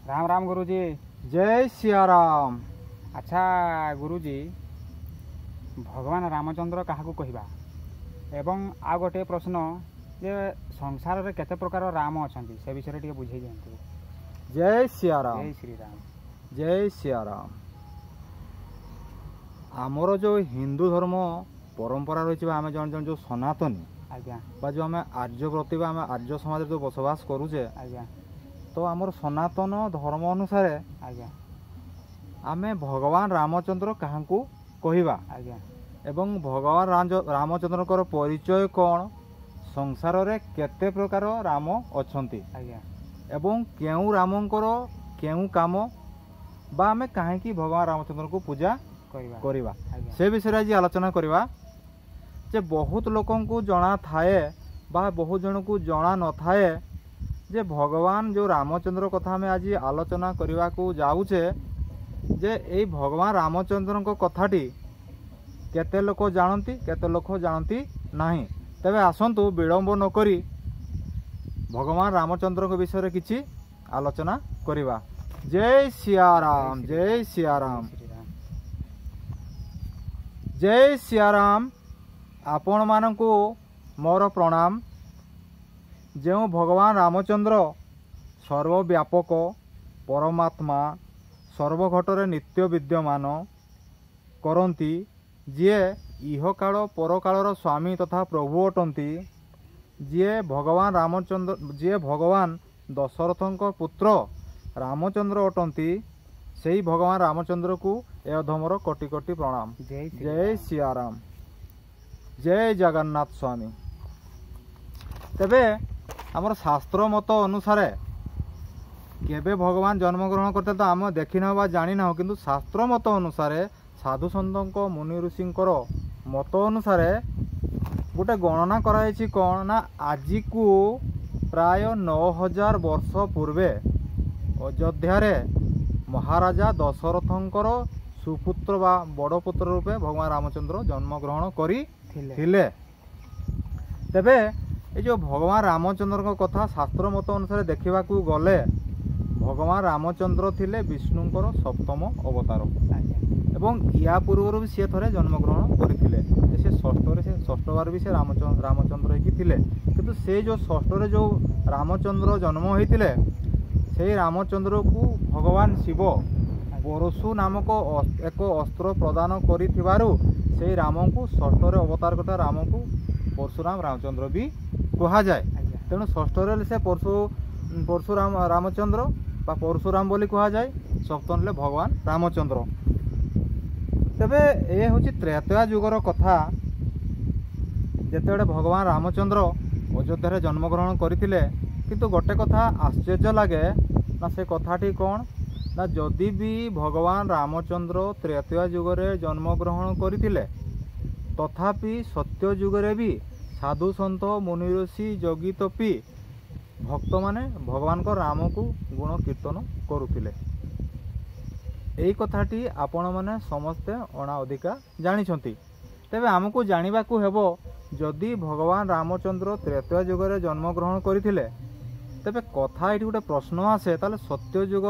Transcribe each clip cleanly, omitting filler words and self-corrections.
राम राम गुरुजी। जय सियाराम। अच्छा गुरुजी, भगवान रामचंद्र क्या कहवा एवं आ गोटे प्रश्न जे संसार रे केते प्रकार राम अच्छा से विषय टे बुझे दिखाँ। जय सियाराम। जय श्री राम। जय सियाराम। आमर जो हिंदू धर्म परंपरा रही आम जन जन जो सनातनी आज्ञा बा जो आम आर्यव्रती आम आर्य समाज जो बसवास करुचे आज्ञा तो आमर सनातन धर्म अनुसार आज्ञा आमे भगवान रामचंद्र क्या कहवा आज्ञा एवं भगवान रामचंद्र परिचय कौन, संसार रे केते प्रकार राम अछंती आज्ञा एवं केउ रामंकर केउ काम बा आमे काहेकि भगवान रामचंद्र को पूजा करवा से विषय आज आलोचना करवा। जे बहुत लोकन को जना थाए बा बहुत जन को जना न थाए जे भगवान जो रामचंद्र कथा में आज आलोचना करने को जाऊे जे ए भगवान रामचंद्र को कथाटी केते लोक जानती केते लोक जानती नहीं। तेबे आसंतु विलंब न करी भगवान रामचंद्र को विषय किछि आलोचना करवा। जय सियाराम। जय सियाराम। जय सियाराम। आपण मानकु मोर प्रणाम। जो भगवान रामचंद्र सर्वव्यापक परमात्मा सर्वघटरे नित्य विद्यमान करंती, जीए इह काल परकालर स्वामी तथा प्रभु अटंती, जीए भगवान रामचंद्र जीए भगवान दशरथंक पुत्र रामचंद्र अटंती, सेई भगवान रामचंद्र को ए अधमर कोटि कोटि प्रणाम। जय सियाराम। जय जगन्नाथ स्वामी। तेबे आमर शास्त्र मत अनुसार केबे भगवान जन्म ग्रहण करते तो आम देखी ना जानी ना, किंतु शास्त्र मत अनुसार साधु सन्त मुनि ऋषिंकर मत अनुसार गोटे गणना कराई कौन ना, आज को प्राय 9000 वर्ष पूर्वे अयोध्या महाराजा दशरथंकर सुपुत्र बा बड़ पुत्र रूपे भगवान रामचंद्र जन्म ग्रहण करिथिले। तेबे ये जो भगवान रामचंद्र कथा शास्त्र मत अनुसार देखा गले भगवान रामचंद्र थिले विष्णुंकर सप्तम अवतार एवं या पूर्व भी सी थे जन्म ग्रहण करते। से षष्ठ बार भी से रामचंद्र ही थिले, किंतु से जो षष्ठ जो रामचंद्र जन्म होते से रामचंद्र को भगवान शिव परशु नामक एक अस्त्र प्रदान करिथिबारु से राम को षष्ठ अवतार करता राम को परशुराम रामचंद्र भी कहा जाए। तेणु षष्ठ से परशुराम रामचंद्र बा परशुराम बोली कहा जाए, सप्तम भगवान रामचंद्र। तेबे ए हूँ त्रेतया जुगर कथा, जेते भगवान रामचंद्र अयोध्या जन्म ग्रहण करथिले, किंतु गोटे कथा आश्चर्य लगे ना, से कथाटी कौन ना, जदि भी भगवान रामचंद्र त्रेतया जुगरे जन्म ग्रहण करथिले तथापि सत्य जुगरे भी साधु सन्त मुनि ऋषि योगी तपी भक्त माने भगवान को राम को गुण कीर्तन करुथिले। एई कथाटी आपण माने समस्ते अणा अधिका जानिछंती। तेबे आमको जानिबा को हेबो, जदि भगवान रामचंद्र त्रेतया जुगरे जन्म ग्रहण करथिले तेबे कथा ये गोटे प्रश्न आसे, ताले सत्य जुग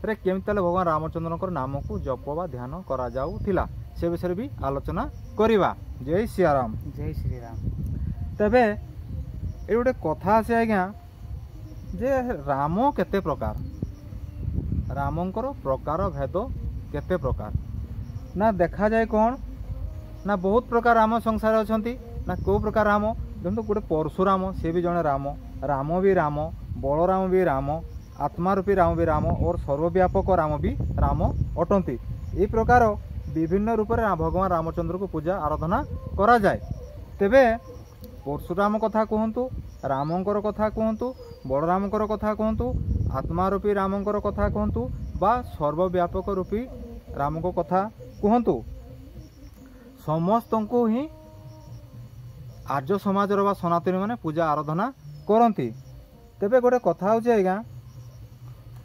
रे केमिति भगवान रामचंद्र नाम को जप बा ध्यान करा जाउथिला, से विषय भी आलोचना करिवा। जय सियाराम। जय श्री राम। तेबे ये गोटे कथा आसे आज्ञा जे राम केते प्रकार, रामंकर प्रकार भेद केते प्रकार ना देखा जाए कौन ना, बहुत प्रकार राम संसार अछंती ना, को प्रकार राम देखो गोटे परशुराम से भी जड़े राम, राम भी राम, बलराम भी राम, आत्मा रूपी राम भी राम और सर्वव्यापक राम भी राम अटंती। ये प्रकार विभिन्न रूप में भगवान रामचंद्र को पूजा आराधना करा जाए। तेबे परशुराम कथा कहतु, रामंकर कथा कहतु, बलरामकर कथा कहतु, आत्मा रूपी रामंकर कथा कहतु बा सर्वव्यापक रूपी राम को कथा कहतु, समस्त को ही आर्य समाज बा सनातनी माने पूजा आराधना करती। तेबे गोटे कथा हूँ आज्ञा,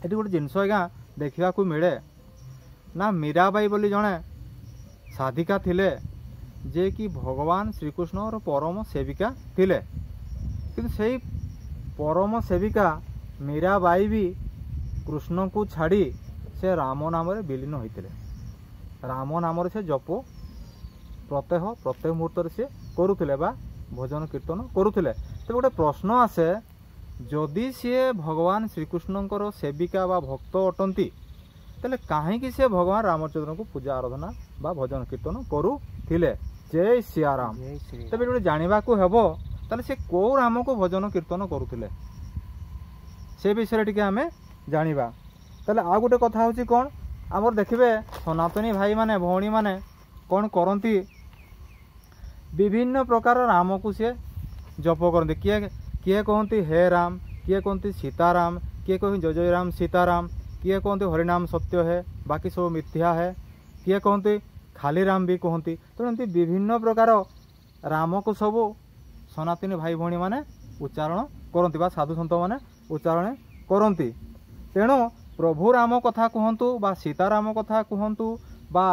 ये गोटे जिनस आज्ञा देखा मिले ना, मीराबाई बोली जड़े साधिका थिले जे कि भगवान श्रीकृष्ण और परम सेविका थिले, किंतु से परम सेविका मीराबाई भी କୃଷ୍ଣଙ୍କୁ ଛାଡ଼ି ସେ ରାମ ନାମରେ ବିଲୀନ ହୋଇଥିଲେ। ରାମ ନାମରେ ସେ ଜପ ପ୍ରତ୍ୟହ ମୁହୂର୍ତ୍ତରେ ସେ କରୁଥିଲେ ବା ଭଜନ କୀର୍ତ୍ତନ କରୁଥିଲେ। ତେବେ ଗୋଟେ ପ୍ରଶ୍ନ ଆସେ, ଯଦି ସିଏ ଭଗବାନ ଶ୍ରୀକୃଷ୍ଣଙ୍କର ସେବିକା ବା ଭକ୍ତ ଅଟନ୍ତି, ତାହେଲେ କାହିଁକି ସେ ଭଗବାନ ରାମଚନ୍ଦ୍ରଙ୍କୁ ପୂଜା ଆରାଧନା ବା ଭଜନ କୀର୍ତ୍ତନ କରୁଥିଲେ? ଜୟ ସିଆରାମ। ତେବେ ଗୋଟେ ଜାଣିବାକୁ ହେବ, ତାହେଲେ ସେ କେଉଁ ରାମକୁ ଭଜନ କୀର୍ତ୍ତନ କରୁଥିଲେ ସେ ବିଷୟରେ ଟିକେ ଆମେ ଜାଣିବା। ତାହେଲେ ଆଉ ଗୋଟେ କଥା ହେଉଛି କ'ଣ, ଆମର ଦେଖିବେ ସନାତନୀ ଭାଇମାନେ ଭଉଣୀମାନେ କ'ଣ କରନ୍ତି, ବିଭିନ୍ନ ପ୍ରକାର ରାମକୁ ସିଏ ଜପ କରନ୍ତି। କିଏ କହନ୍ତି ହେ ରାମ, କିଏ କହନ୍ତି ସୀତାରାମ, କିଏ କହନ୍ତି ଜୟ ଜୟ ରାମ ସୀତାରାମ, କିଏ କହନ୍ତି ହରିନାମ ସତ୍ୟ ହେ, ବାକି ସବୁ ମିଥ୍ୟା ହେ, କିଏ କହନ୍ତି ଖାଲି ରାମ ବି କହନ୍ତି। ତେଣୁ ଏମିତି ବିଭିନ୍ନ ପ୍ରକାର ରାମକୁ ସବୁ ସନାତନୀ ଭାଇ ଭଉଣୀମାନେ ଉଚ୍ଚାରଣ କରନ୍ତି ବା ସାଧୁ ସନ୍ଥମାନେ ଉଚ୍ଚାରଣ କରନ୍ତି। ତେଣୁ ପ୍ରଭୁ ରାମ କଥା କୁହନ୍ତୁ ବା ସୀତାରାମ କଥା କୁହନ୍ତୁ ବା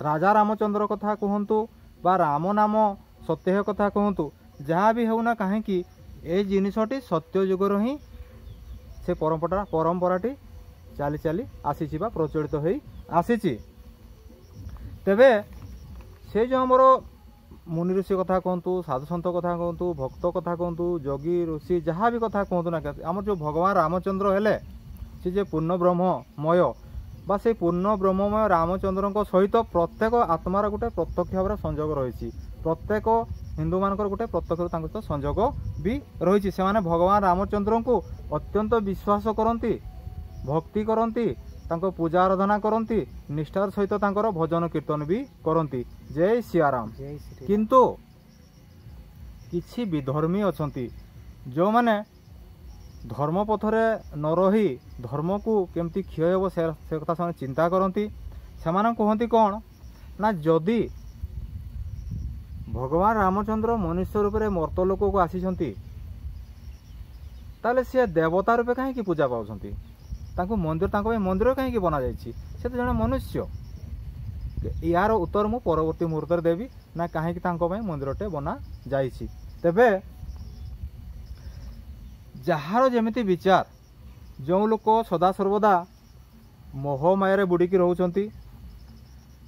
ରାଜା ରାମଚନ୍ଦ୍ର କଥା କୁହନ୍ତୁ ବା ରାମ ନାମ ସତ୍ୟ କଥା କୁହନ୍ତୁ, ଯାହା ବି ହେଉନା କାହିଁକି ଏ ଜିନିଷଟି ସତ୍ୟ ଯୁଗରୁ ହିଁ ସେ ପରମ୍ପରାଟି ଚାଲି ଚାଲି ଆସିଛି ବା ପ୍ରଚଳିତ ହୋଇ ଆସିଛି। ତେବେ ସେ ଯେଉଁ ଆମର ମୁନି ଋଷି କଥା କୁହନ୍ତୁ, ସାଧୁସନ୍ଥ କଥା କୁହନ୍ତୁ, ଭକ୍ତ କଥା କୁହନ୍ତୁ, ଯୋଗୀ ଋଷି ଯାହା ବି କଥା କୁହନ୍ତୁ ନା, ଆମର ଯେଉଁ ଭଗବାନ ରାମଚନ୍ଦ୍ର ହେଲେ ସେ ଯେ ପୂର୍ଣ୍ଣ ବ୍ରହ୍ମମୟ ବା ସେଇ ପୂର୍ଣ୍ଣ ବ୍ରହ୍ମମୟ ରାମଚନ୍ଦ୍ରଙ୍କ ସହିତ ପ୍ରତ୍ୟେକ ଆତ୍ମାର ଗୋଟେ ପ୍ରତ୍ୟକ୍ଷ ଭାବରେ ସଂଯୋଗ ରହିଛି। ପ୍ରତ୍ୟେକ ହିନ୍ଦୁମାନଙ୍କର ଗୋଟେ ପ୍ରତ୍ୟକ୍ଷ ତାଙ୍କ ସହିତ ସଂଯୋଗ ବି ରହିଛି। ସେମାନେ ଭଗବାନ ରାମଚନ୍ଦ୍ରଙ୍କୁ ଅତ୍ୟନ୍ତ ବିଶ୍ୱାସ କରନ୍ତି, ଭକ୍ତି କରନ୍ତି, ତାଙ୍କ ପୂଜା ଆରାଧନା କରନ୍ତି, ନିଷ୍ଠାର ସହିତ ତାଙ୍କର ଭଜନ କୀର୍ତ୍ତନ ବି କରନ୍ତି। ଜୟ ସିଆରାମ। କିନ୍ତୁ କିଛି ବିଧର୍ମୀ ଅଛନ୍ତି, ଯେଉଁମାନେ ଧର୍ମ ପଥରେ ନ ରହି ଧର୍ମକୁ କେମିତି କ୍ଷୟ ହେବ ସେ କଥା ସେମାନେ ଚିନ୍ତା କରନ୍ତି। ସେମାନେ କୁହନ୍ତି କ'ଣ ନା, ଯଦି ଭଗବାନ ରାମଚନ୍ଦ୍ର ମନୁଷ୍ୟ ରୂପରେ ମର୍ତ୍ତ ଲୋକକୁ ଆସିଛନ୍ତି, ତାହେଲେ ସେ ଦେବତା ରୂପେ କାହିଁକି ପୂଜା ପାଉଛନ୍ତି? ତାଙ୍କ ପାଇଁ ମନ୍ଦିର କାହିଁକି ବନାଯାଇଛି? ସେ ତ ଜଣେ ମନୁଷ୍ୟ। ୟାର ଉତ୍ତର ମୁଁ ପରବର୍ତ୍ତୀ ମୁହୂର୍ତ୍ତରେ ଦେବି ନା କାହିଁକି ତାଙ୍କ ପାଇଁ ମନ୍ଦିରଟେ ବନା ଯାଇଛି। ତେବେ ଯାହାର ଯେମିତି ବିଚାର, ଯେଉଁ ଲୋକ ସଦାସର୍ବଦା ମୋହମାୟାରେ ବୁଡ଼ିକି ରହୁଛନ୍ତି,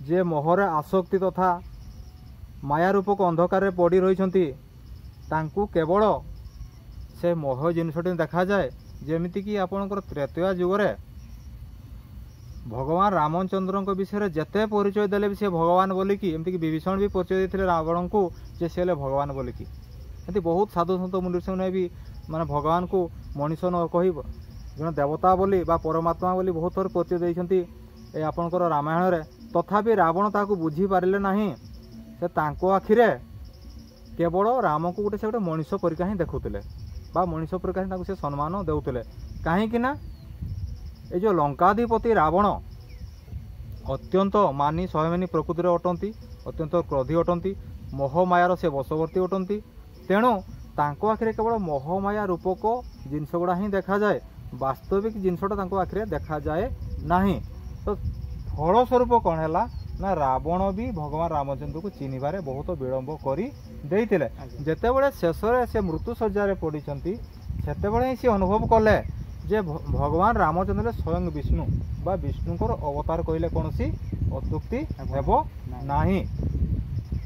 ଯେ ମୋହରେ ଆସକ୍ତି ତଥା ମାୟା ରୂପକ ଅନ୍ଧକାରରେ ପଡ଼ି ରହିଛନ୍ତି, ତାଙ୍କୁ କେବଳ ସେ ମୋହ ଜିନିଷଟି ଦେଖାଯାଏ। ଯେମିତିକି ଆପଣଙ୍କର ତ୍ରେତୟା ଯୁଗରେ ଭଗବାନ ରାମଚନ୍ଦ୍ରଙ୍କ ବିଷୟରେ ଯେତେ ପରିଚୟ ଦେଲେ ବି ସେ ଭଗବାନ ବୋଲିକି, ଏମିତିକି ବିଭୀଷଣ ବି ପରିଚୟ ଦେଇଥିଲେ ରାବଣଙ୍କୁ ଯେ ସେ ହେଲେ ଭଗବାନ ବୋଲିକି। ଏମିତି ବହୁତ ସାଧୁସନ୍ଥ ମୁନିମାନେ ବି ମାନେ ଭଗବାନଙ୍କୁ ମଣିଷ ନ କହି ଜଣେ ଦେବତା ବୋଲି ବା ପରମାତ୍ମା ବୋଲି ବହୁତ ଥର ପରିଚୟ ଦେଇଛନ୍ତି ଏ ଆପଣଙ୍କର ରାମାୟଣରେ। ତଥାପି ରାବଣ ତାହାକୁ ବୁଝିପାରିଲେ ନାହିଁ। ସେ ତାଙ୍କ ଆଖିରେ କେବଳ ରାମକୁ ସେ ଗୋଟେ ମଣିଷ ପରିକା ହିଁ ଦେଖୁଥିଲେ ବା ମଣିଷ ପରିକା ହିଁ ତାଙ୍କୁ ସେ ସମ୍ମାନ ଦେଉଥିଲେ। କାହିଁକି ନା ଏ ଯେଉଁ ଲଙ୍କାଧିପତି ରାବଣ ଅତ୍ୟନ୍ତ ଶହେମାନି ପ୍ରକୃତିରେ ଅଟନ୍ତି, ଅତ୍ୟନ୍ତ କ୍ରୋଧୀ ଅଟନ୍ତି, ମୋହମାୟାର ସେ ବଶବର୍ତ୍ତୀ ଅଟନ୍ତି। ତେଣୁ ତାଙ୍କ ଆଖିରେ କେବଳ ମୋହମାୟା ରୂପକ ଜିନିଷ ଗୁଡ଼ା ହିଁ ଦେଖାଯାଏ, ବାସ୍ତବିକ ଜିନିଷଟା ତାଙ୍କ ଆଖିରେ ଦେଖାଯାଏ ନାହିଁ। ତ ଫଳସ୍ୱରୂପ କ'ଣ ହେଲା ନା, ରାବଣ ବି ଭଗବାନ ରାମଚନ୍ଦ୍ରକୁ ଚିହ୍ନିବାରେ ବହୁତ ବିଳମ୍ବ କରି ଦେଇଥିଲେ। ଯେତେବେଳେ ଶେଷରେ ସେ ମୃତ୍ୟୁଶଯ୍ୟାରେ ପଡ଼ିଛନ୍ତି, ସେତେବେଳେ ହିଁ ସେ ଅନୁଭବ କଲେ ଯେ ଭଗବାନ ରାମଚନ୍ଦ୍ର ସ୍ୱୟଂ ବିଷ୍ଣୁ ବା ବିଷ୍ଣୁଙ୍କର ଅବତାର କହିଲେ କୌଣସି ଅତ୍ୟୁକ୍ତି ହେବ ନାହିଁ।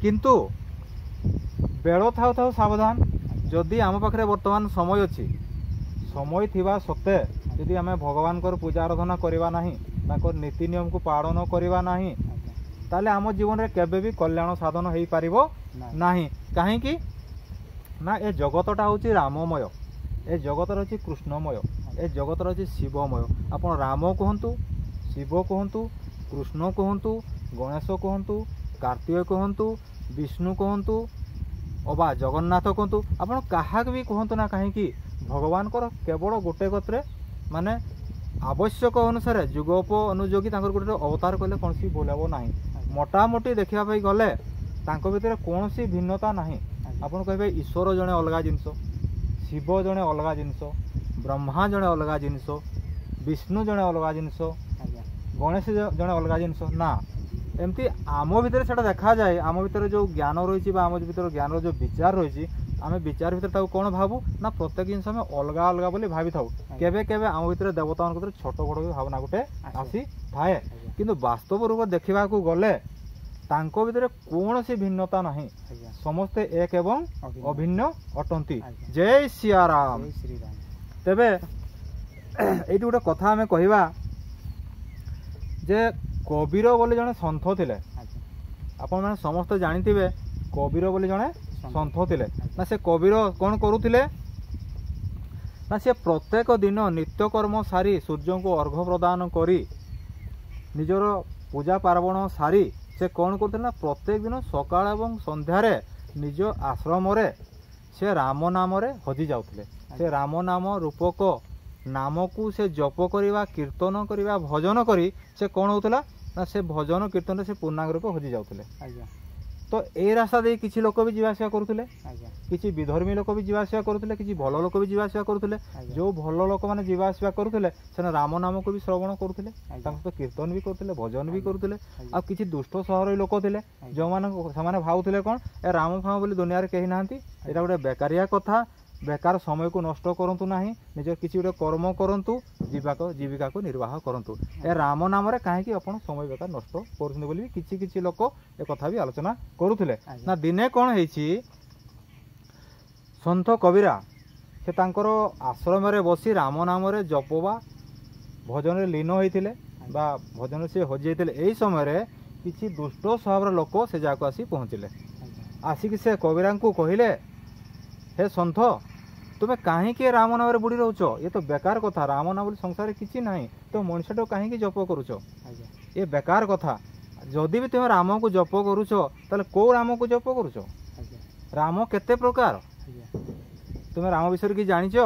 କିନ୍ତୁ ବେଳ ଥାଉ ଥାଉ ସାବଧାନ। ଯଦି ଆମ ପାଖରେ ବର୍ତ୍ତମାନ ସମୟ ଅଛି, ସମୟ ଥିବା ସତ୍ତ୍ୱେ ଯଦି ଆମେ ଭଗବାନଙ୍କର ପୂଜା ଆରାଧନା କରିବା ନାହିଁ, ତାଙ୍କର ନୀତି ନିୟମକୁ ପାଳନ କରିବା ନାହିଁ, ତାହେଲେ ଆମ ଜୀବନରେ କେବେ ବି କଲ୍ୟାଣ ସାଧନ ହୋଇପାରିବ ନାହିଁ। କାହିଁକି ନା ଏ ଜଗତଟା ହେଉଛି ରାମମୟ, ଏ ଜଗତର ହେଉଛି କୃଷ୍ଣମୟ, ଏ ଜଗତର ହେଉଛି ଶିବମୟ। ଆପଣ ରାମ କୁହନ୍ତୁ, ଶିବ କୁହନ୍ତୁ, କୃଷ୍ଣ କୁହନ୍ତୁ, ଗଣେଶ କୁହନ୍ତୁ, କାର୍ତ୍ତିକ କୁହନ୍ତୁ, ବିଷ୍ଣୁ କୁହନ୍ତୁ ଅବା ଜଗନ୍ନାଥ କୁହନ୍ତୁ, ଆପଣ କାହାକୁ ବି କୁହନ୍ତୁ ନା କାହିଁକି, ଭଗବାନଙ୍କର କେବଳ ଗୋଟେ କତ୍ରେ ମାନେ ଆବଶ୍ୟକ ଅନୁସାରେ ଯୁଗୋପ ଅନୁଯୋଗୀ ତାଙ୍କର ଗୋଟେ ଅବତାର କଲେ କୌଣସି ଭୁଲ ହେବ ନାହିଁ। ମୋଟାମୋଟି ଦେଖିବା ପାଇଁ ଗଲେ ତାଙ୍କ ଭିତରେ କୌଣସି ଭିନ୍ନତା ନାହିଁ। ଆପଣ କହିବେ ଈଶ୍ୱର ଜଣେ ଅଲଗା ଜିନିଷ, ଶିବ ଜଣେ ଅଲଗା ଜିନିଷ, ବ୍ରହ୍ମା ଜଣେ ଅଲଗା ଜିନିଷ, ବିଷ୍ଣୁ ଜଣେ ଅଲଗା ଜିନିଷ, ଗଣେଶ ଜଣେ ଅଲଗା ଜିନିଷ। ନା, ଏମିତି ଆମ ଭିତରେ ସେଇଟା ଦେଖାଯାଏ। ଆମ ଭିତରେ ଯେଉଁ ଜ୍ଞାନ ରହିଛି ବା ଆମ ଭିତରେ ଜ୍ଞାନର ଯେଉଁ ବିଚାର ରହିଛି आमे विचार भितर ताको कोन भाबू ना प्रत्येक जिनिस आमे अलगा अलगा बोली भाबी थाउ केबे केबे आम भितर देवता भितर छोट बड़ भी भावना गोटे आसी थाए किंतु वास्तव रूप देखा गले तांको भितर कौनसी भिन्नता नहीं समस्ते एक एवं अभिन्न अटंती जय सियाराम जय श्री राम तेबे एटी गोटे कथा आमे कहिबा जे कबीर बोले जने सन्थ थिले अच्छा आपण माने समस्त जानिथिबे कबीर बोले जने सन्थ थिले ना से कबीर कोन करूथिले ना से प्रत्येक दिन नित्यकर्म सारी सूर्य को अर्घ्य प्रदान करी निजर पूजा पार्वण सारी से कौन करते ना प्रत्येक दिन सकाळ एवं संध्यारे निज आश्रम रे से राम नाम रे हजि जाउथिले से राम नाम रूपक नाम को से जप करिवा कीर्तन करिवा भजन करी से कौन होतला ना से भजन कीर्तन से पूर्णांग रूप हजि जाउथिले अच्छा तो ए रास्ता दे किछि लोक भी जीवा आसिया करूथिले अच्छा किछि विधर्मी लोक भी जीवा आसिया करूथिले किछि भल लोक भी जीवा आसिया करूथिले जो भल लोक माने जीवा आसिया करूथिले से राम नाम को भी श्रवण करूथिले तांको तो कीर्तन भी करूथिले भजन भी करूथिले आ किछि दुष्ट सहर लोक थिले जो माने समाने भावुथिले कोन ए राम फाम बोली दुनिया रे केही नाहंती एटा गोटे बेकारिया कथा बेकार समय को नष्ट करंतु नाही निज किछि गोटे कर्म करंतु जीविका को निर्वाह करंतु ए राम नाम रे काहे कि अपन समय बेकार नष्ट करथुने बोली किछि किछि लोक ए कथा भी आलोचना करूथिले ना दिने कोन हेछि सन्थ कबीरा से तांकर आश्रम रे बसी राम नाम रे जपवा भजन रे लीन होइथिले बा भजन से हजि जाइथिले एई समय रे किछि दुष्ट स्वभाव लोक से जाको आसी पहुँचिले आसिक से कबीरा को कहिले हे सन्थ तुम्हें कहीं राम नाम रे बुड़ी रोच ये तो बेकार कथा राम नाम बोली संसार किसी ना तो मनुष्य कहीं जप करुच ये बेकार कथा जदि भी तुम्हें राम को जप करुच ताले को राम को जप करुच राम केते प्रकार तुम्हें राम विषय कि जानिच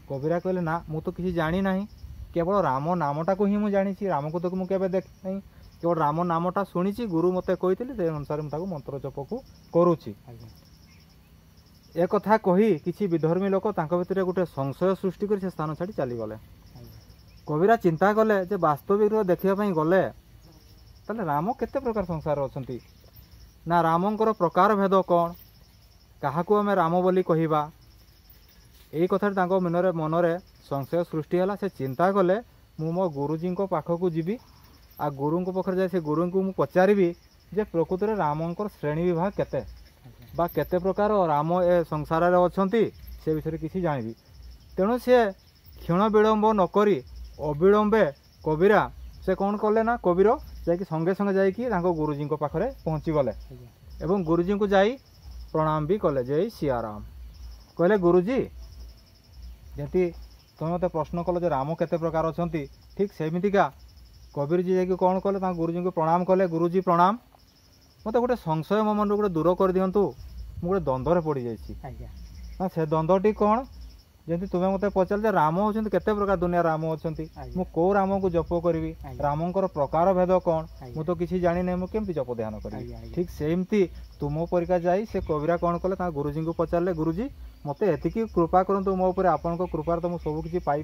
कबीरा कहले ना मु तो किसी जानी ना केवल राम नामटा को ही मुझे जानी राम को तो मुझे देख नहीं केवल राम नामटा शुणी गुरु मते कही से अनुसार मुझे मंत्र जप को करुच्ची एक कथा कही किसी विधर्मी लोक भितर गोटे संशय सृष्टि कर स्थान छाड़ी चलीगले कबीरा चिंता कले जे वास्तविक देखापी गले ताले राम केते प्रकार संसार अच्छा ना रामंकर प्रकार भेद कौन क्या आम राम बोली कहवा यही कथा मनरे संशय सृष्टि है से चिंता कले मु मो गुरुजी पाखक जीवी आ गुरु पाखे जाए से गुरु को पचारि जे प्रकृत में रामंकर श्रेणी विभाग केते बा केते प्रकार राम ए संसार रे अछंती से विषय किसी जानिबी तेणु से क्षण विलंब नकरी अविलंबे कबीरा से कौन कले ना कबीर जाकि संगे संगे जाकि गुरुजी पाखे पहुँची गले एवं गुरुजी को जाई प्रणाम भी कले जय सियाराम कहले गुरुजी जति तुम मत प्रश्न कल जो राम केते प्रकार अछंती ठीक सेमितिका कबीर जी जाकि कौन कले गुरुजी को प्रणाम कले गुरुजी प्रणाम मत गोटे संशय मो मन गोटे दूर कर दिंतु मुझे द्वंद्व पड़ जाइए से द्वंद्वटी कौन जमी तुम्हें मत पचार राम होती केते प्रकार दुनिया राम अच्छा मु कौ राम को जप करी रामंकर प्रकार भेद कौन मु तो किसी जानी ना मुझे जप ध्यान करी ठीक सेमती तुम परिका जाई से कबीरा कौन कले गुरुजी को पचारे गुरुजी मत एति कृपा करंतु मो ऊपर आपन कृपार तो मुझे सबकि पाई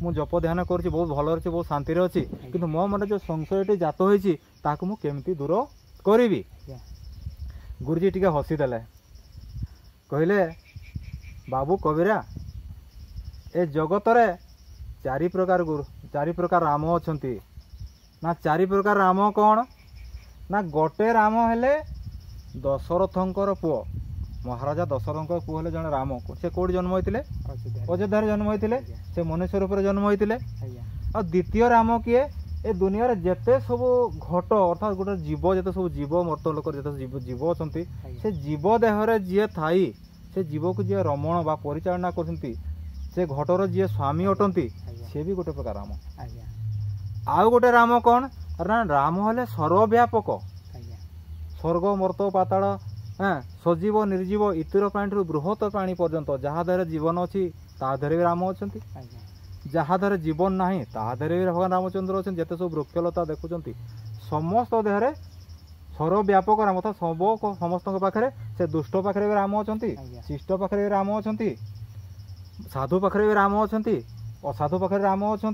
मु जप ध्यान कर बहुत भल अच्छी बहुत शांति अच्छी किंतु मो मन जो संशयटी जात होती केमती दूर करी गुरुजी टिके हसीदेले कहले बाबू कबीरा ए जगत रे चारि प्रकार राम अछंती ना चारि प्रकार राम कौन ना गोटे राम हेले दशरथंकर पुओ महाराजा दशरथंकर पुओ हेले जने राम से कोड जन्म होइतिले अयोध्या जन्म होइतिले से मनुष्य रूप जन्म होइतिले और द्वितीय राम किए ए दुनिया रे जेते सब घट अर्थात गोटे जीव जेते सब जीव मर्त लोक जेते जीव अछंती से जीव देह रे जे थाई से जीव को जे रमण बा परिचालना करछंती से घटर जे स्वामी अटंती से भी गोटे प्रकार राम आउ गोटे राम कौन ना राम हेले सर्वव्यापक स्वर्ग मर्त पाताल सजीव निर्जीव इतर प्राणी बृहत प्राणी पर्यंत जहाँ देह जीवन अच्छी ता देह भी राम अच्छा जहाँ देह जीवन ना तादेह भी भगवान रामचंद्र अच्छा जिते सब वृक्षलता देखुं समस्त देहरे सर्वव्यापक राम था समस्त पाखे से दुष्ट पाखे भी राम अच्छा शिष्ट पाखे भी राम अच्छा साधु पाखे भी राम अच्छा असाधु पाखे राम अच्छा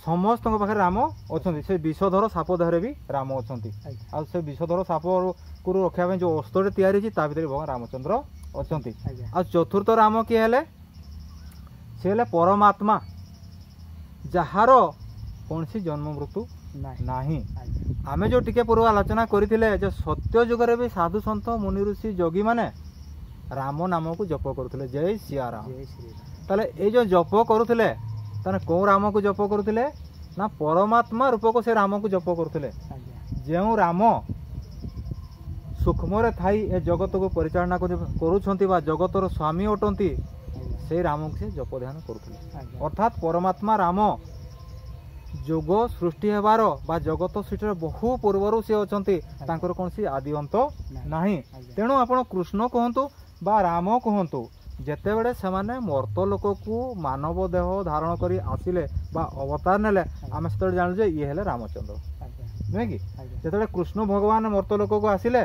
ସମସ୍ତଙ୍କ ପାଖରେ ରାମ ଅଛନ୍ତି। ସେ ବିଷଧର ସାପ ଦେହରେ ବି ରାମ ଅଛନ୍ତି। ଆଜ୍ଞା ଆଉ ସେ ବିଷଧର ସାପକୁ ରଖିବା ପାଇଁ ଯେଉଁ ଅସ୍ତ୍ରଟେ ତିଆରି ହେଇଛି ତା ଭିତରେ ଭଗବାନ ରାମଚନ୍ଦ୍ର ଅଛନ୍ତି। ଆଜ୍ଞା ଆଉ ଚତୁର୍ଥ ରାମ କିଏ ହେଲେ? ସେ ହେଲେ ପରମାତ୍ମା, ଯାହାର କୌଣସି ଜନ୍ମ ମୃତ୍ୟୁ ନାହିଁ। ଆଜ୍ଞା ଆମେ ଯେଉଁ ଟିକେ ପୂର୍ବ ଆଲୋଚନା କରିଥିଲେ ଯେ ସତ୍ୟ ଯୁଗରେ ବି ସାଧୁ ସନ୍ଥ ମୁନି ଋଷି ଯୋଗୀମାନେ ରାମ ନାମକୁ ଜପ କରୁଥିଲେ, ଜୟ ସିଆରାମ। ଜୟ ଶ୍ରୀରାମ। ତାହେଲେ ଏଇ ଯେଉଁ ଜପ କରୁଥିଲେ, ତାହେଲେ କେଉଁ ରାମକୁ ଜପ କରୁଥିଲେ? ନା ପରମାତ୍ମା ରୂପକ ସେ ରାମକୁ ଜପ କରୁଥିଲେ। ଆଜ୍ଞା ଯେଉଁ ରାମ ସୂକ୍ଷ୍ମରେ ଥାଇ ଏ ଜଗତକୁ ପରିଚାଳନା କରୁଛନ୍ତି ବା ଜଗତର ସ୍ୱାମୀ ଅଟନ୍ତି, ଆଜ୍ଞା ସେଇ ରାମକୁ ସେ ଜପ ଧ୍ୟାନ କରୁଥିଲେ। ଆଜ୍ଞା ଅର୍ଥାତ୍ ପରମାତ୍ମା ରାମ ଯୋଗ ସୃଷ୍ଟି ହେବାର ବା ଜଗତ ସୃଷ୍ଟିର ବହୁ ପୂର୍ବରୁ ସେ ଅଛନ୍ତି, ତାଙ୍କର କୌଣସି ଆଦି ଅନ୍ତ ନାହିଁ। ଆଜ୍ଞା ତେଣୁ ଆପଣ କୃଷ୍ଣ କୁହନ୍ତୁ ବା ରାମ କୁହନ୍ତୁ, ଯେତେବେଳେ ସେମାନେ ମର୍ତ୍ତ ଲୋକକୁ ମାନବ ଦେହ ଧାରଣ କରି ଆସିଲେ ବା ଅବତାର ନେଲେ, ଆମେ ସେତେବେଳେ ଜାଣିଲୁ ଯେ ଇଏ ହେଲେ ରାମଚନ୍ଦ୍ର, ଆଜ୍ଞା ନୁହେଁ କି? ଆଜ୍ଞା ଯେତେବେଳେ କୃଷ୍ଣ ଭଗବାନ ମର୍ତ୍ତ ଲୋକକୁ ଆସିଲେ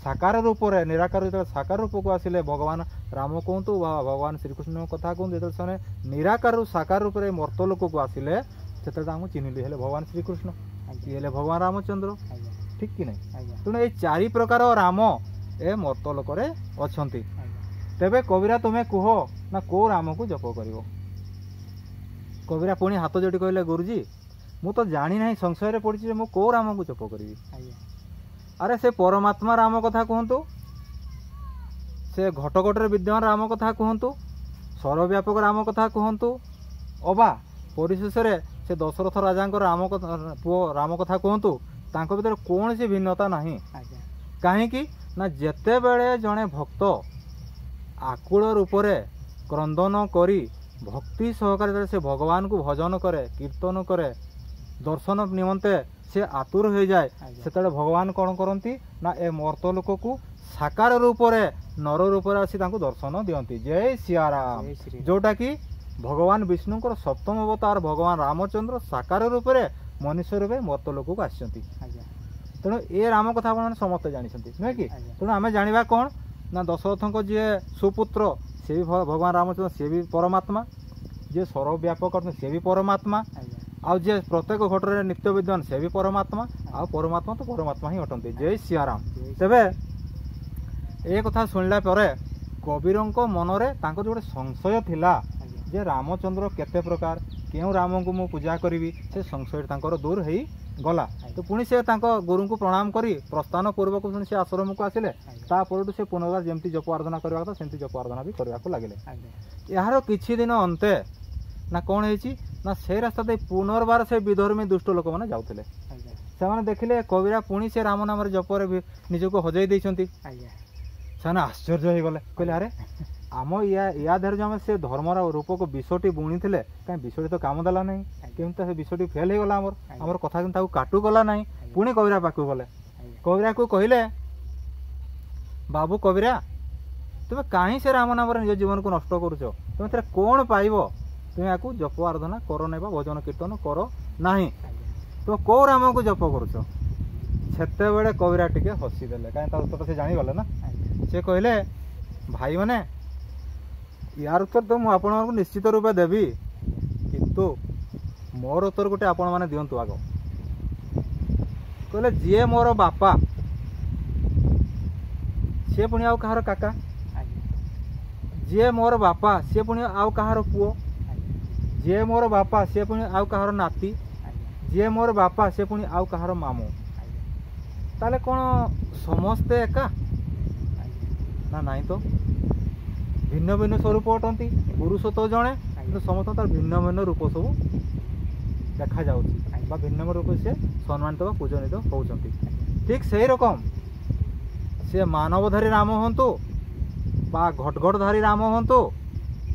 ସାକାର ରୂପରେ, ନିରାକାର ଯେତେବେଳେ ସାକାର ରୂପକୁ ଆସିଲେ, ଭଗବାନ ରାମ କୁହନ୍ତୁ ବା ଭଗବାନ ଶ୍ରୀକୃଷ୍ଣଙ୍କ କଥା କୁହନ୍ତୁ, ଯେତେବେଳେ ସେମାନେ ନିରାକାରରୁ ସାକାର ରୂପରେ ମର୍ତ୍ତ ଲୋକକୁ ଆସିଲେ, ସେତେବେଳେ ଆମକୁ ଚିହ୍ନିଲେ ହେଲେ ଭଗବାନ ଶ୍ରୀକୃଷ୍ଣ, ଇଏ ହେଲେ ଭଗବାନ ରାମଚନ୍ଦ୍ର, ଆଜ୍ଞା ଠିକ୍ କି ନାହିଁ? ଆଜ୍ଞା ତେଣୁ ଏଇ ଚାରି ପ୍ରକାର ରାମ ଏ ମର୍ତ୍ତ ଲୋକରେ ଅଛନ୍ତି। ଆଜ୍ଞା ତେବେ କବିରା ତୁମେ କୁହ ନା କେଉଁ ରାମକୁ ଜପ କରିବ? କବିରା ପୁଣି ହାତ ଯୋଡ଼ି କହିଲେ, ଗୁରୁଜୀ ମୁଁ ତ ଜାଣିନାହିଁ, ସଂଶୟରେ ପଡ଼ିଛି ଯେ ମୁଁ କେଉଁ ରାମକୁ ଜପ କରିବି। ଆଜ୍ଞା ଆରେ ସେ ପରମାତ୍ମା ରାମ କଥା କୁହନ୍ତୁ, ସେ ଘଟଘଟରେ ବିଦ୍ୟମାନ ରାମ କଥା କୁହନ୍ତୁ, ସର୍ବବ୍ୟାପକ ରାମ କଥା କୁହନ୍ତୁ, ଅବା ପରିଶେଷରେ ସେ ଦଶରଥ ରାଜାଙ୍କ ପୁଅ ରାମ କଥା କୁହନ୍ତୁ, ତାଙ୍କ ଭିତରେ କୌଣସି ଭିନ୍ନତା ନାହିଁ। ଆଜ୍ଞା କାହିଁକି ନା ଯେତେବେଳେ ଜଣେ ଭକ୍ତ ଆକୁଳ ରୂପରେ କ୍ରନ୍ଦନ କରି ଭକ୍ତି ସହକାରେ ଯେତେବେଳେ ସେ ଭଗବାନଙ୍କୁ ଭଜନ କରେ, କୀର୍ତ୍ତନ କରେ, ଦର୍ଶନ ନିମନ୍ତେ ସେ ଆତୁର ହୋଇଯାଏ, ଆଜ୍ଞା ସେତେବେଳେ ଭଗବାନ କ'ଣ କରନ୍ତି ନା ଏ ମର୍ତ୍ତ ଲୋକକୁ ସାକାର ରୂପରେ ନର ରୂପରେ ଆସି ତାଙ୍କୁ ଦର୍ଶନ ଦିଅନ୍ତି। ଜୟ ସିଆରାମ। ଜୟ ଶ୍ରୀରାମ। ଯେଉଁଟାକି ଭଗବାନ ବିଷ୍ଣୁଙ୍କର ସପ୍ତମ ଅବତାର ଭଗବାନ ରାମଚନ୍ଦ୍ର ସାକାର ରୂପରେ ମନୁଷ୍ୟ ରୂପେ ମର୍ତ୍ତ ଲୋକକୁ ଆସିଛନ୍ତି। ଆଜ୍ଞା ତେଣୁ ଏ ରାମ କଥା ଆପଣମାନେ ସମସ୍ତେ ଜାଣିଛନ୍ତି, ନୁହେଁ କି? ଆଜ୍ଞା ତେଣୁ ଆମେ ଜାଣିବା କ'ଣ ନା ଦଶରଥଙ୍କ ଯିଏ ସୁପୁତ୍ର ସେ ବି ଭଗବାନ ରାମଚନ୍ଦ୍ର, ସିଏ ବି ପରମାତ୍ମା, ଯିଏ ସର୍ବବ୍ୟାପକ ସିଏ ବି ପରମାତ୍ମା, ଆଜ୍ଞା ଆଉ ଯିଏ ପ୍ରତ୍ୟେକ ଘଟରେ ନିତ୍ୟ ବିଦ୍ୱାନ ସେ ବି ପରମାତ୍ମା, ଆଉ ପରମାତ୍ମା ତ ପରମାତ୍ମା ହିଁ ଅଟନ୍ତି। ଜୟ ସିଆରାମ। ତେବେ ଏ କଥା ଶୁଣିଲା ପରେ କବିରଙ୍କ ମନରେ ତାଙ୍କର ଯେଉଁ ଗୋଟେ ସଂଶୟ ଥିଲା ଆଜ୍ଞା ଯେ ରାମଚନ୍ଦ୍ର କେତେ ପ୍ରକାର, କେଉଁ ରାମଙ୍କୁ ମୁଁ ପୂଜା କରିବି, ସେ ସଂଶୟ ତାଙ୍କର ଦୂର ହେଇଗଲା। ତ ପୁଣି ସେ ତାଙ୍କ ଗୁରୁଙ୍କୁ ପ୍ରଣାମ କରି ପ୍ରସ୍ଥାନ ପୂର୍ବକ ପୁଣି ସେ ଆଶ୍ରମକୁ ଆସିଲେ। ତା ପରଠୁ ସେ ପୁନର୍ବାର ଯେମିତି ଜପ ଆରାଧନା କରିବା କଥା ସେମିତି ଜପ ଆରାଧନା ବି କରିବାକୁ ଲାଗିଲେ। ଆଜ୍ଞା ଏହାର କିଛି ଦିନ ଅନ୍ତେ ନା କ'ଣ ହେଇଛି ନା ସେ ରାସ୍ତା ଦେଇ ପୁନର୍ବାର ସେ ବିଧର୍ମୀ ଦୁଷ୍ଟ ଲୋକମାନେ ଯାଉଥିଲେ। ଆଜ୍ଞା ସେମାନେ ଦେଖିଲେ କବିରା ପୁଣି ସେ ରାମ ନାମରେ ଜପରେ ନିଜକୁ ହଜେଇ ଦେଇଛନ୍ତି। ଆଜ୍ଞା ସେମାନେ ଆଶ୍ଚର୍ଯ୍ୟ ହେଇଗଲେ, କହିଲେ ଆରେ ଆମ ୟା ଦେହରେ ଯେଉଁ ଆମେ ସେ ଧର୍ମର ରୂପକୁ ବିଷଟି ବୁଣିଥିଲେ, କାହିଁ ବିଷଟି ତ କାମ ଦେଲା ନାହିଁ, କେମିତି ସେ ବିଷଟି ଫେଲ୍ ହେଇଗଲା, ଆମର କଥା କିନ୍ତୁ ତାକୁ କାଟୁ ଗଲା ନାହିଁ। ପୁଣି କବିରା ପାଖକୁ ଗଲେ, କବିରାକୁ କହିଲେ, ବାବୁ କବିରା ତୁମେ କାହିଁ ସେ ରାମ ନାମରେ ନିଜ ଜୀବନକୁ ନଷ୍ଟ କରୁଛ? ତୁମେ ଏଥିରେ କ'ଣ ପାଇବ? ତୁମେ ୟାକୁ ଜପ ଆରାଧନା କର ନାହିଁ ବା ଭଜନ କୀର୍ତ୍ତନ କର ନାହିଁ, ତୁମେ କେଉଁ ରାମକୁ ଜପ କରୁଛ? ସେତେବେଳେ କବିରା ଟିକେ ହସିଦେଲେ, କାହିଁକି ତାର ଉତ୍ତର ସେ ଜାଣିଗଲେ ନା। ସେ କହିଲେ, ଭାଇମାନେ ୟାର ଉତ୍ତର ତ ମୁଁ ଆପଣମାନଙ୍କୁ ନିଶ୍ଚିତ ରୂପେ ଦେବି, କିନ୍ତୁ ମୋର ଉତ୍ତର ଗୋଟେ ଆପଣମାନେ ଦିଅନ୍ତୁ ଆଗ। କହିଲେ, ଯିଏ ମୋର ବାପା ସିଏ ପୁଣି ଆଉ କାହାର କାକା, ଯିଏ ମୋର ବାପା ସିଏ ପୁଣି ଆଉ କାହାର ପୁଅ, ଯିଏ ମୋର ବାପା ସିଏ ପୁଣି ଆଉ କାହାର ନାତି, ଯିଏ ମୋର ବାପା ସିଏ ପୁଣି ଆଉ କାହାର ମାମୁଁ। ତାହେଲେ କ'ଣ ସମସ୍ତେ ଏକା? ନା ନାହିଁ ତ, ଭିନ୍ନ ଭିନ୍ନ ସ୍ୱରୂପ ଅଟନ୍ତି। ପୁରୁଷ ତ ଜଣେ, କିନ୍ତୁ ସମସ୍ତଙ୍କ ତାର ଭିନ୍ନ ଭିନ୍ନ ରୂପ ସବୁ ଦେଖାଯାଉଛି ବା ଭିନ୍ନ ଭିନ୍ନ ରୂପ ସେ ସମ୍ମାନିତ ବା ପୂଜନିତ ହେଉଛନ୍ତି। ଠିକ୍ ସେଇ ରକମ ସେ ମାନବଧାରୀ ରାମ ହୁଅନ୍ତୁ ବା ଘଟଘଟଧାରୀ ରାମ ହୁଅନ୍ତୁ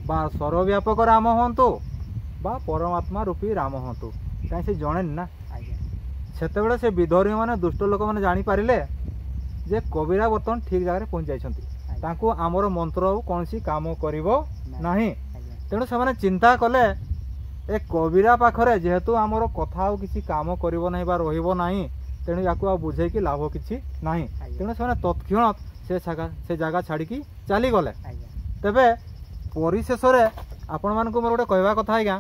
ବା ସର୍ବବ୍ୟାପକ ରାମ ହୁଅନ୍ତୁ ବା ପରମାତ୍ମା ରୂପୀ ରାମ ହୁଅନ୍ତୁ, କାହିଁ ସେ ଜଣେନି ନା। ସେତେବେଳେ ସେ ବିଧର୍ମୀମାନେ ଦୁଷ୍ଟ ଲୋକମାନେ ଜାଣିପାରିଲେ ଯେ କବିରା ବର୍ତ୍ତମାନ ଠିକ୍ ଜାଗାରେ ପହଞ୍ଚି ଯାଇଛନ୍ତି, ତାଙ୍କୁ ଆମର ମନ୍ତ୍ର ଆଉ କୌଣସି କାମ କରିବ ନାହିଁ। ତେଣୁ ସେମାନେ ଚିନ୍ତା କଲେ ଏ କବିରା ପାଖରେ ଯେହେତୁ ଆମର କଥା ଆଉ କିଛି କାମ କରିବ ନାହିଁ ବା ରହିବ ନାହିଁ, ତେଣୁ ୟାକୁ ଆଉ ବୁଝେଇକି ଲାଭ କିଛି ନାହିଁ। ତେଣୁ ସେମାନେ ତତ୍କ୍ଷଣାତ୍ ସେ ଜାଗା ଛାଡ଼ିକି ଚାଲିଗଲେ। ତେବେ ପରିଶେଷରେ ଆପଣମାନଙ୍କୁ ମୋର ଗୋଟେ କହିବା କଥା, ଆଜ୍ଞା,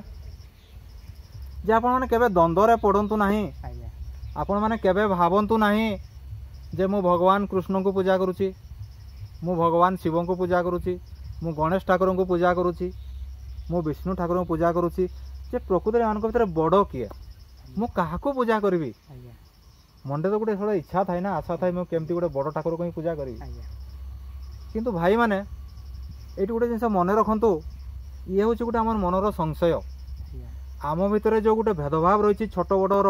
ଯେ ଆପଣମାନେ କେବେ ଦ୍ୱନ୍ଦ୍ୱରେ ପଡ଼ନ୍ତୁ ନାହିଁ। ଆଜ୍ଞା ଆପଣମାନେ କେବେ ଭାବନ୍ତୁ ନାହିଁ ଯେ ମୁଁ ଭଗବାନ କୃଷ୍ଣଙ୍କୁ ପୂଜା କରୁଛି, ମୁଁ ଭଗବାନ ଶିବଙ୍କୁ ପୂଜା କରୁଛି, ମୁଁ ଗଣେଶ ଠାକୁରଙ୍କୁ ପୂଜା କରୁଛି, ମୁଁ ବିଷ୍ଣୁ ଠାକୁରଙ୍କୁ ପୂଜା କରୁଛି, ଯେ ପ୍ରକୃତରେ ଏମାନଙ୍କ ଭିତରେ ବଡ଼ କିଏ, ମୁଁ କାହାକୁ ପୂଜା କରିବି। ଆଜ୍ଞା ମନରେ ତ ଗୋଟେ ସବୁବେଳେ ଇଚ୍ଛା ଥାଏ ନା, ଆଶା ଥାଏ ମୁଁ କେମିତି ଗୋଟେ ବଡ଼ ଠାକୁରକୁ ହିଁ ପୂଜା କରିବି। ଆଜ୍ଞା କିନ୍ତୁ ଭାଇମାନେ ଏଇଠି ଗୋଟେ ଜିନିଷ ମନେ ରଖନ୍ତୁ, ଇଏ ହେଉଛି ଗୋଟେ ଆମର ମନର ସଂଶୟ। ଆଜ୍ଞା ଆମ ଭିତରେ ଯେଉଁ ଗୋଟେ ଭେଦଭାବ ରହିଛି ଛୋଟ ବଡ଼ର,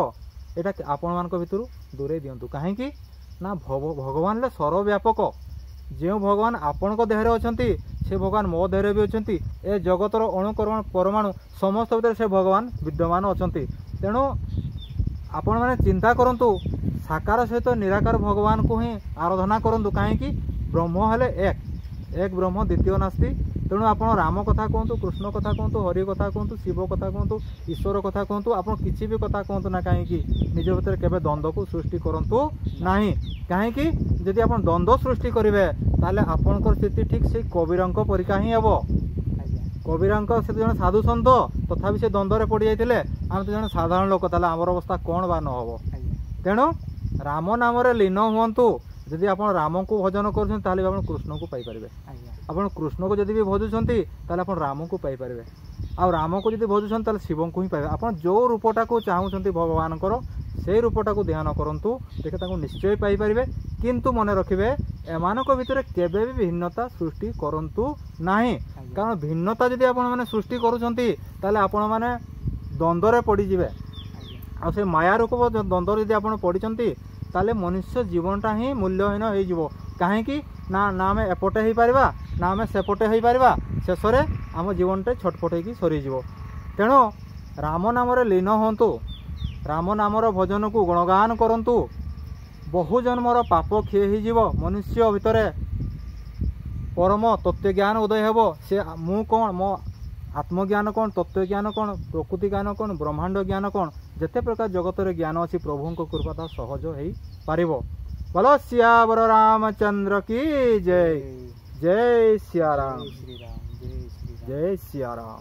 ଏଇଟା ଆପଣମାନଙ୍କ ଭିତରୁ ଦୂରେଇ ଦିଅନ୍ତୁ। କାହିଁକି ନା ଭଗବାନ ହେଲେ ସର୍ବବ୍ୟାପକ। ଯେଉଁ ଭଗବାନ ଆପଣଙ୍କ ଦେହରେ ଅଛନ୍ତି ସେ ଭଗବାନ ମୋ ଦେହରେ ବି ଅଛନ୍ତି। ଏ ଜଗତର ଅଣୁ ପରମାଣୁ ସମସ୍ତ ଭିତରେ ସେ ଭଗବାନ ବିଦ୍ୟମାନ ଅଛନ୍ତି। ତେଣୁ ଆପଣମାନେ ଚିନ୍ତା କରନ୍ତୁ, ସାକାର ସହିତ ନିରାକାର ଭଗବାନଙ୍କୁ ହିଁ ଆରାଧନା କରନ୍ତୁ। କାହିଁକି ବ୍ରହ୍ମ ହେଲେ ଏକ ବ୍ରହ୍ମ ଦ୍ୱିତୀୟ ନାସ୍ତି। ତେଣୁ ଆପଣ ରାମ କଥା କୁହନ୍ତୁ, କୃଷ୍ଣ କଥା କୁହନ୍ତୁ, ହରି କଥା କୁହନ୍ତୁ, ଶିବ କଥା କୁହନ୍ତୁ, ଈଶ୍ୱର କଥା କୁହନ୍ତୁ, ଆପଣ କିଛି ବି କଥା କୁହନ୍ତୁ ନା କାହିଁକି ନିଜ ଭିତରେ କେବେ ଦ୍ୱନ୍ଦ୍ୱକୁ ସୃଷ୍ଟି କରନ୍ତୁ ନାହିଁ। କାହିଁକି ଯଦି ଆପଣ ଦ୍ୱନ୍ଦ୍ୱ ସୃଷ୍ଟି କରିବେ ତାହେଲେ ଆପଣଙ୍କର ସ୍ଥିତି ଠିକ୍ ସେଇ କବିରଙ୍କ ପରିକା ହିଁ ହେବ। ଆଜ୍ଞା କବିରଙ୍କ ସେ ଜଣେ ସାଧୁ ସନ୍ଥ, ତଥାପି ସେ ଦ୍ୱନ୍ଦ୍ୱରେ ପଡ଼ିଯାଇଥିଲେ। ଆମେ ତ ଜଣେ ସାଧାରଣ ଲୋକ, ତାହେଲେ ଆମର ଅବସ୍ଥା କ'ଣ ବା ନ ହେବ। ଆଜ୍ଞା ତେଣୁ ରାମ ନାମରେ ଲୀନ ହୁଅନ୍ତୁ। ଯଦି ଆପଣ ରାମଙ୍କୁ ଭଜନ କରୁଛନ୍ତି ତାହେଲେ ଆପଣ କୃଷ୍ଣଙ୍କୁ ପାଇପାରିବେ। ଆଜ୍ଞା ଆପଣ କୃଷ୍ଣକୁ ଯଦି ବି ଭଜୁଛନ୍ତି ତାହେଲେ ଆପଣ ରାମକୁ ପାଇପାରିବେ। ଆଉ ରାମକୁ ଯଦି ଭଜୁଛନ୍ତି ତାହେଲେ ଶିବଙ୍କୁ ହିଁ ପାଇବେ। ଆପଣ ଯେଉଁ ରୂପଟାକୁ ଚାହୁଁଛନ୍ତି ଭଗବାନଙ୍କର ସେଇ ରୂପଟାକୁ ଧ୍ୟାନ କରନ୍ତୁ, ଦେଖେ ତାଙ୍କୁ ନିଶ୍ଚୟ ପାଇପାରିବେ। କିନ୍ତୁ ମନେ ରଖିବେ, ଏମାନଙ୍କ ଭିତରେ କେବେ ବି ଭିନ୍ନତା ସୃଷ୍ଟି କରନ୍ତୁ ନାହିଁ। କାରଣ ଭିନ୍ନତା ଯଦି ଆପଣମାନେ ସୃଷ୍ଟି କରୁଛନ୍ତି ତାହେଲେ ଆପଣମାନେ ଦ୍ୱନ୍ଦ୍ୱରେ ପଡ଼ିଯିବେ। ଆଉ ସେ ମାୟା ରୂପ ଦ୍ୱନ୍ଦ୍ୱରେ ଯଦି ଆପଣ ପଡ଼ିଛନ୍ତି ତାହେଲେ ମନୁଷ୍ୟ ଜୀବନଟା ହିଁ ମୂଲ୍ୟହୀନ ହେଇଯିବ। କାହିଁକି ନା ଆମେ ଏପଟେ ହେଇପାରିବା ନା ଆମେ ସେପଟେ ହେଇପାରିବା, ଶେଷରେ ଆମ ଜୀବନଟା ଛଟପଟ ହେଇକି ସରିଯିବ। ତେଣୁ ରାମ ନାମରେ ଲୀନ ହୁଅନ୍ତୁ, ରାମ ନାମର ଭଜନକୁ ଗୁଣଗାନ କରନ୍ତୁ। ବହୁ ଜନ୍ମର ପାପ କ୍ଷୟ ହେଇଯିବ। ମନୁଷ୍ୟ ଭିତରେ ପରମ ତତ୍ତ୍ୱଜ୍ଞାନ ଉଦୟ ହେବ। ସେ ମୁଁ କ'ଣ, ମୋ ଆତ୍ମଜ୍ଞାନ କ'ଣ, ତତ୍ତ୍ୱଜ୍ଞାନ କ'ଣ, ପ୍ରକୃତି ଜ୍ଞାନ କ'ଣ, ବ୍ରହ୍ମାଣ୍ଡ ଜ୍ଞାନ କ'ଣ, ଯେତେ ପ୍ରକାର ଜଗତରେ ଜ୍ଞାନ ଅଛି ପ୍ରଭୁଙ୍କ କୃପା ତାହା ସହଜ ହେଇପାରିବ। ବୋଲ ସିୟାବର ରାମଚନ୍ଦ୍ର କି ଜୟ। ଜୟ ସିୟା ରାମ, ଶ୍ରୀରାମ ଜୟ ଶ୍ରୀରାମ। ଜୟ ସିୟା ରାମ।